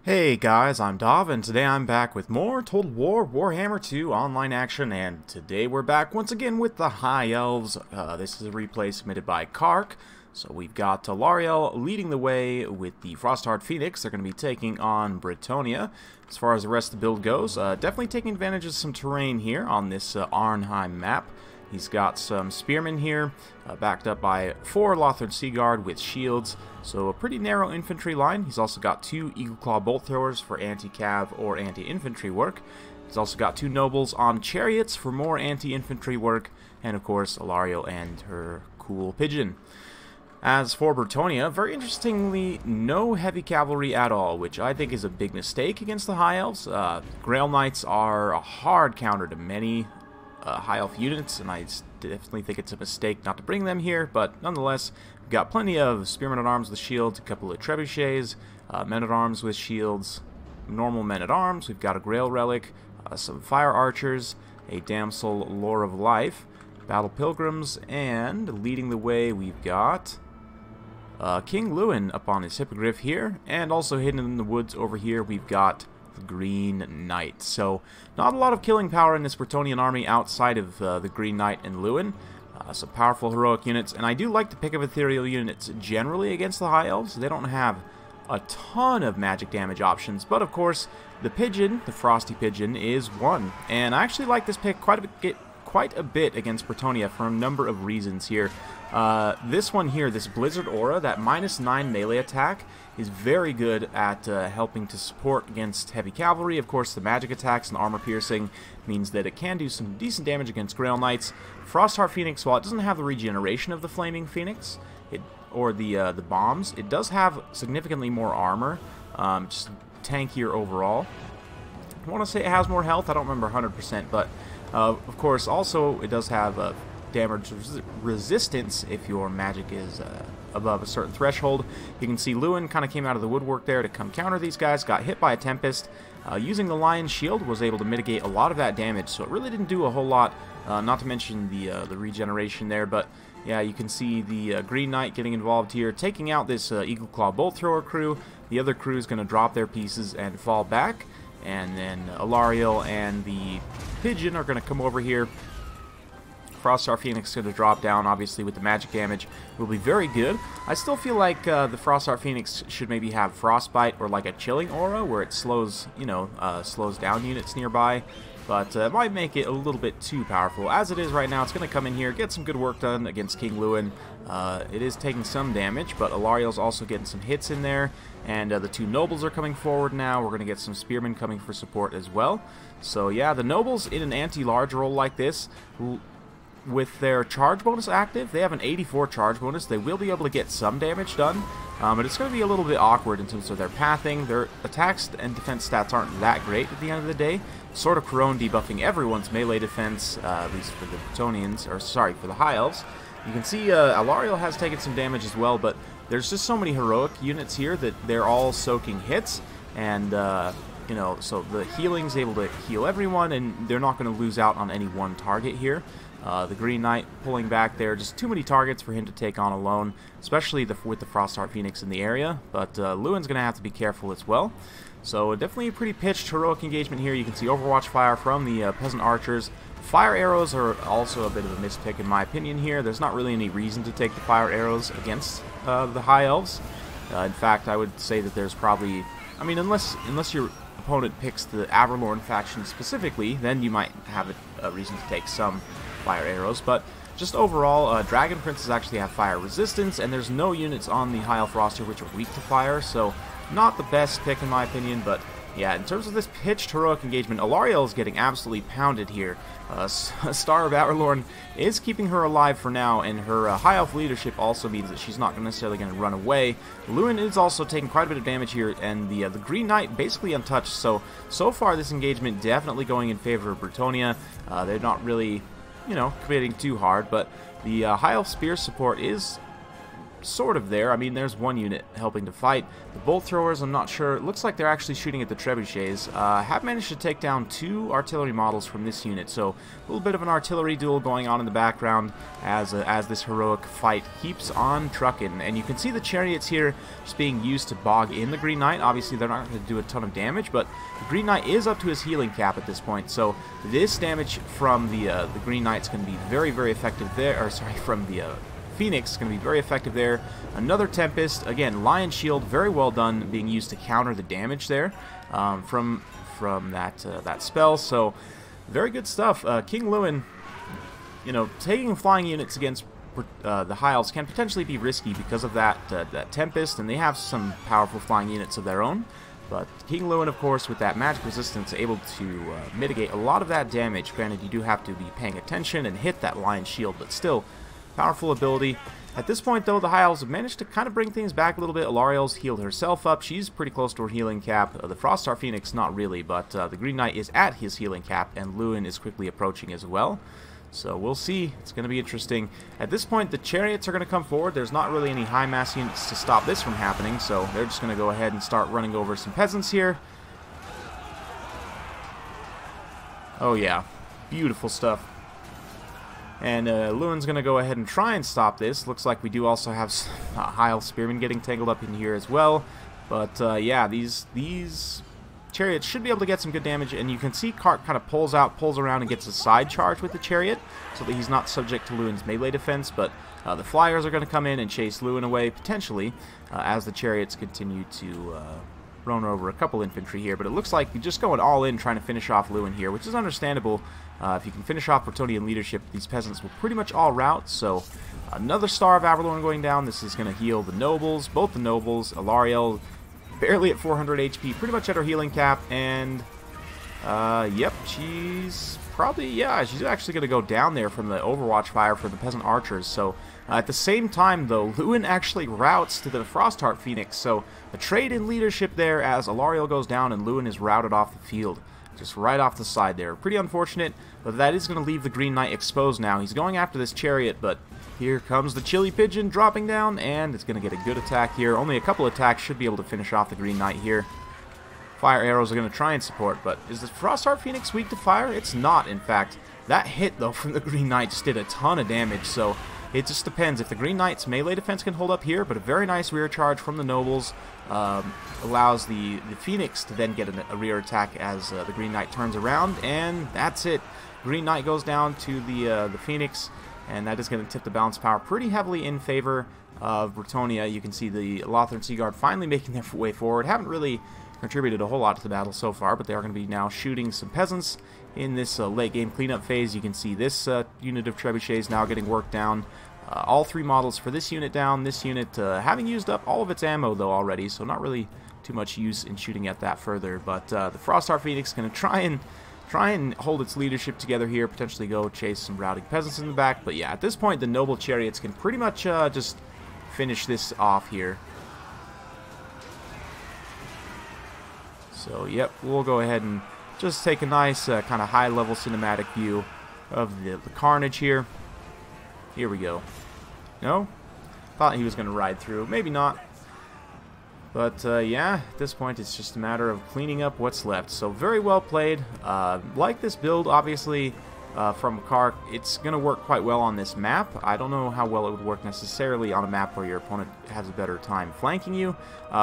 Hey guys, I'm Dov, and today I'm back with more Total War Warhammer 2 online action, and today we're back once again with the High Elves. This is a replay submitted by Kark. So we've got Lariel leading the way with the Frostheart Phoenix. They're going to be taking on Bretonnia. As far as the rest of the build goes, definitely taking advantage of some terrain here on this Arnheim map. He's got some spearmen here, backed up by 4 Lothar Seaguard with shields, so a pretty narrow infantry line. He's also got 2 Eagle Claw bolt throwers for anti-cav or anti-infantry work. He's also got 2 nobles on chariots for more anti-infantry work, and of course Alariel and her cool pigeon. As for Bretonnia, very interestingly, no heavy cavalry at all, which I think is a big mistake against the High Elves. Grail Knights are a hard counter to many High Elf units, and I definitely think it's a mistake not to bring them here, but nonetheless, we've got plenty of Spearmen-at-Arms with shields, a couple of Trebuchets, Men-at-Arms with shields, normal Men-at-Arms, we've got a Grail Relic, some Fire Archers, a Damsel Lore of Life, Battle Pilgrims, and leading the way we've got King Lewin up on his Hippogriff here, and also hidden in the woods over here we've got the Green Knight. So not a lot of killing power in this Bretonnian army outside of the Green Knight and Lewin. Some powerful heroic units, and I do like the pick of ethereal units generally against the High Elves. They don't have a ton of magic damage options, but of course the Pigeon, the Frosty Pigeon, is one. And I actually like this pick quite a bit against Bretonnia for a number of reasons here. This one here, this Blizzard Aura, that -9 melee attack, is very good at helping to support against heavy cavalry. Of course, the magic attacks and armor piercing means that it can do some decent damage against Grail Knights. Frostheart Phoenix, while it doesn't have the regeneration of the Flaming Phoenix, or the bombs, it does have significantly more armor, just tankier overall. I want to say it has more health, I don't remember 100%, but of course, also, it does have damage resistance if your magic is above a certain threshold. You can see Lewin kind of came out of the woodwork there to come counter these guys, got hit by a Tempest. Using the Lion's Shield was able to mitigate a lot of that damage, so it really didn't do a whole lot, not to mention the regeneration there, but yeah, you can see the Green Knight getting involved here, taking out this Eagle Claw Bolt Thrower crew. The other crew is going to drop their pieces and fall back. And then Alariel and the Pigeon are going to come over here. Frostheart Phoenix is going to drop down, obviously, with the magic damage. Will be very good. I still feel like the Frostheart Phoenix should maybe have Frostbite or like a Chilling Aura, where it slows, slows down units nearby. But it might make it a little bit too powerful. As it is right now, it's going to come in here, get some good work done against King Lewin. It is taking some damage, but Alariel's also getting some hits in there. And the 2 nobles are coming forward now. We're going to get some spearmen coming for support as well. So yeah, the nobles in an anti-large role like this, with their charge bonus active, they have an 84 charge bonus. They will be able to get some damage done, but it's going to be a little bit awkward in terms of their pathing. Their attacks and defense stats aren't that great at the end of the day. Sword of Corone debuffing everyone's melee defense, at least for the Bretonnians, or sorry, for the High Elves. You can see Alariel has taken some damage as well, but there's just so many heroic units here that they're all soaking hits, and so the healing's able to heal everyone, and they're not going to lose out on any one target here. The Green Knight pulling back there, just too many targets for him to take on alone, especially with the Frostheart Phoenix in the area, but Lewin's going to have to be careful as well. So definitely a pretty pitched heroic engagement here. You can see Overwatch Fire from the Peasant Archers. Fire Arrows are also a bit of a mispick in my opinion here. There's not really any reason to take the Fire Arrows against the High Elves. In fact, I would say that there's probably, I mean, unless your opponent picks the Averlorn faction specifically, then you might have a reason to take some Fire Arrows, but just overall, Dragon Princes actually have fire resistance, and there's no units on the High Elf roster which are weak to fire, so not the best pick in my opinion, but yeah, in terms of this pitched heroic engagement, Alariel is getting absolutely pounded here. Star of Averlorn is keeping her alive for now, and her High Elf leadership also means that she's not necessarily going to run away. Lewin is also taking quite a bit of damage here, and the Green Knight basically untouched, so far this engagement definitely going in favor of Bretonnia. They're not really, committing too hard, but the High Elf Spear support is sort of there. I mean, there's one unit helping to fight. The bolt throwers, I'm not sure. It looks like they're actually shooting at the trebuchets. Have managed to take down 2 artillery models from this unit, so a little bit of an artillery duel going on in the background as this heroic fight keeps on trucking. And you can see the chariots here just being used to bog in the Green Knight. Obviously, they're not going to do a ton of damage, but the Green Knight is up to his healing cap at this point, so this damage from the Green Knight's going to be very, very effective there. Or sorry, from the Phoenix is going to be very effective there. Another Tempest, again, Lion Shield, very well done, being used to counter the damage there from that spell. So very good stuff. King Lewin, you know, taking flying units against the High Elves can potentially be risky because of that Tempest, and they have some powerful flying units of their own. But King Lewin, of course, with that magic resistance, able to mitigate a lot of that damage. Granted, you do have to be paying attention and hit that Lion Shield, but still, powerful ability. At this point, though, the High Elves have managed to kind of bring things back a little bit. Alariel's healed herself up. She's pretty close to her healing cap. The Froststar Phoenix, not really, but the Green Knight is at his healing cap, and Lewin is quickly approaching as well. So we'll see. It's going to be interesting. At this point, the chariots are going to come forward. There's not really any high mass units to stop this from happening, so they're just going to go ahead and start running over some peasants here. Oh yeah, beautiful stuff. And Lewin's going to go ahead and try and stop this. Looks like we do also have some High Elf Spearmen getting tangled up in here as well. But yeah, these chariots should be able to get some good damage. And you can see Kark kind of pulls around and gets a side charge with the chariot, so that he's not subject to Lewin's melee defense. But the flyers are going to come in and chase Lewin away, potentially, as the chariots continue to run over a couple infantry here. But it looks like you're just going all in trying to finish off Lewin here, which is understandable. If you can finish off Bretonnian leadership, these peasants will pretty much all rout. So another Star of Avalorn going down. This is going to heal the nobles, both the nobles. Alariel barely at 400 HP, pretty much at her healing cap. And yep, she's probably, yeah, she's actually going to go down there from the Overwatch fire for the peasant archers. So at the same time, though, Lewin actually routes to the Frostheart Phoenix. So a trade in leadership there as Alariel goes down and Lewin is routed off the field. Just right off the side there. Pretty unfortunate, but that is going to leave the Green Knight exposed now. He's going after this chariot, but here comes the Chili Pigeon dropping down, and it's going to get a good attack here. Only a couple attacks should be able to finish off the Green Knight here. Fire arrows are going to try and support, but is the Frostheart Phoenix weak to fire? It's not, in fact. That hit, though, from the Green Knight just did a ton of damage, so it just depends. If the Green Knight's melee defense can hold up here, but a very nice rear charge from the nobles allows the Phoenix to then get a rear attack as the Green Knight turns around, and that's it. Green Knight goes down to the Phoenix, and that is going to tip the balance power pretty heavily in favor of Bretonnia. You can see the Lothern Sea Guard finally making their way forward. Haven't really contributed a whole lot to the battle so far, but they are going to be now shooting some peasants in this late game cleanup phase. You can see this unit of trebuchets now getting worked down. All 3 models for this unit down. This unit having used up all of its ammo though already, so not really too much use in shooting at that further. But the Frostheart Phoenix is going to try and hold its leadership together here, potentially go chase some routing peasants in the back. But yeah, at this point the noble chariots can pretty much just finish this off here. So yep, we'll go ahead and just take a nice kind of high-level cinematic view of the carnage here. Here we go. No? Thought he was going to ride through. Maybe not. But yeah, at this point it's just a matter of cleaning up what's left. So very well played. Like this build, obviously, from Kark, it's going to work quite well on this map. I don't know how well it would work necessarily on a map where your opponent has a better time flanking you.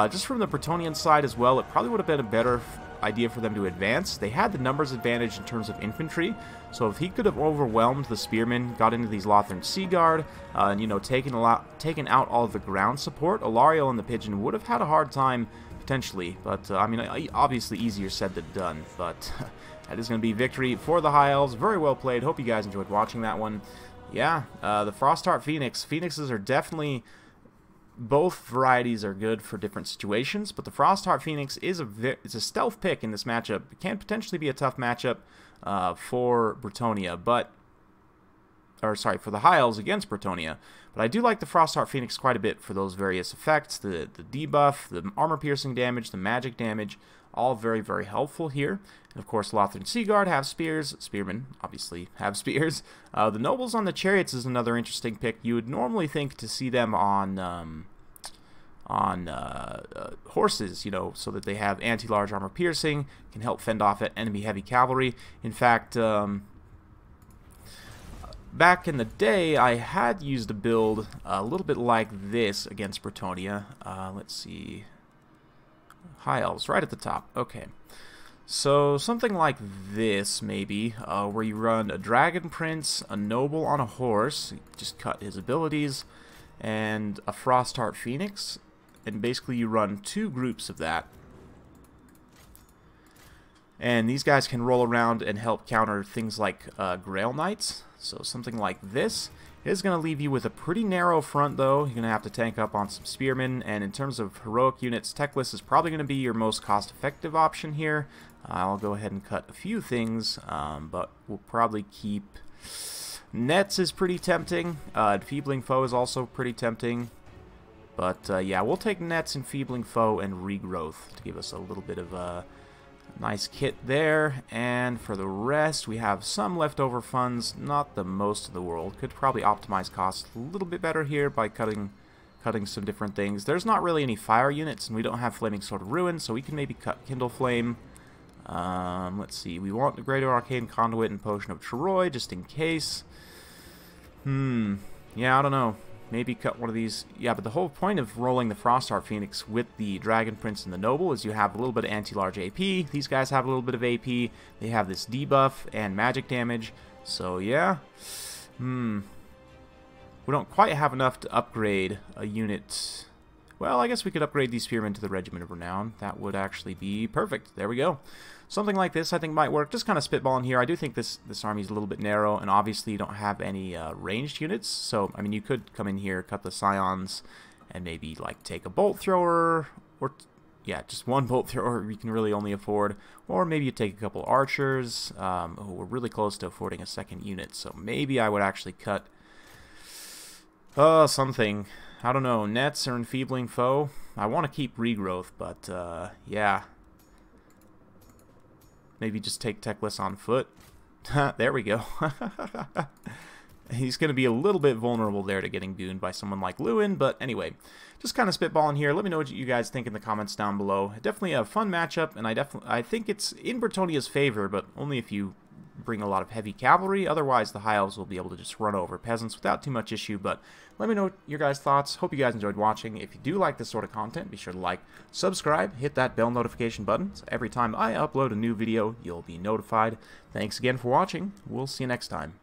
Just from the Bretonnian side as well, it probably would have been a better idea for them to advance. They had the numbers advantage in terms of infantry, so if he could have overwhelmed the spearmen, got into these Lothern Sea Guard, and you know, taken out all of the ground support, Alariel and the Pigeon would have had a hard time potentially. But I mean, obviously easier said than done. But that is going to be victory for the High Elves. Very well played. Hope you guys enjoyed watching that one. Yeah, the Frostheart Phoenix. Phoenixes are definitely, both varieties are good for different situations, but the Frostheart Phoenix is a stealth pick in this matchup. It can potentially be a tough matchup for Bretonnia, but or sorry, for the High Elves against Bretonnia. But I do like the Frostheart Phoenix quite a bit for those various effects, the debuff, the armor-piercing damage, the magic damage, all very, very helpful here. And of course, Lothran Seaguard have spears. Spearmen, obviously, have spears. The Nobles on the Chariots is another interesting pick. You would normally think to see them on horses, you know, so that they have anti-large armor piercing, can help fend off enemy heavy cavalry. In fact, back in the day, I had used a build a little bit like this against Bretonnia. Let's see. High Elves, right at the top. Okay. So, something like this, maybe, where you run a Dragon Prince, a Noble on a horse, just cut his abilities, and a Frostheart Phoenix, and basically you run 2 groups of that. And these guys can roll around and help counter things like Grail Knights. So something like this is going to leave you with a pretty narrow front, though. You're going to have to tank up on some Spearmen, and in terms of heroic units, Teclis is probably going to be your most cost-effective option here. I'll go ahead and cut a few things, but we'll probably keep... Nets is pretty tempting. Enfeebling Foe is also pretty tempting. But, yeah, we'll take Nets, Enfeebling Foe, and Regrowth to give us a little bit of a nice kit there. And for the rest, we have some leftover funds, not the most of the world. Could probably optimize costs a little bit better here by cutting some different things. There's not really any fire units, and we don't have Flaming Sword of Ruin, so we can maybe cut Kindle Flame. Let's see, we want the Greater Arcane Conduit and Potion of Troy, just in case. Yeah, I don't know. Maybe cut one of these. Yeah, but the whole point of rolling the Frostheart Phoenix with the Dragon Prince and the Noble is you have a little bit of anti-large AP. These guys have a little bit of AP. They have this debuff and magic damage. So, yeah. We don't quite have enough to upgrade a unit. Well, I guess we could upgrade these Spearmen to the Regiment of Renown. That would actually be perfect. There we go. Something like this I think might work. Just kind of spitballing here. I do think this army is a little bit narrow, and obviously you don't have any ranged units. So, I mean, you could come in here, cut the Scions, and maybe, like, take a Bolt Thrower, or, yeah, just one Bolt Thrower we can really only afford. Or maybe you take a couple Archers. We're really close to affording a second unit, so maybe I would actually cut something. I don't know, Nets or Enfeebling Foe. I want to keep Regrowth, but, yeah. Maybe just take Teclis on foot. There we go. He's going to be a little bit vulnerable there to getting gooned by someone like Lewin, but anyway, just kind of spitballing here. Let me know what you guys think in the comments down below. Definitely a fun matchup, and I think it's in Bretonnia's favor, but only if you bring a lot of heavy cavalry. Otherwise, the High Elves will be able to just run over peasants without too much issue. But let me know your guys' thoughts. Hope you guys enjoyed watching. If you do like this sort of content, be sure to like, subscribe, hit that bell notification button, so every time I upload a new video, you'll be notified. Thanks again for watching. We'll see you next time.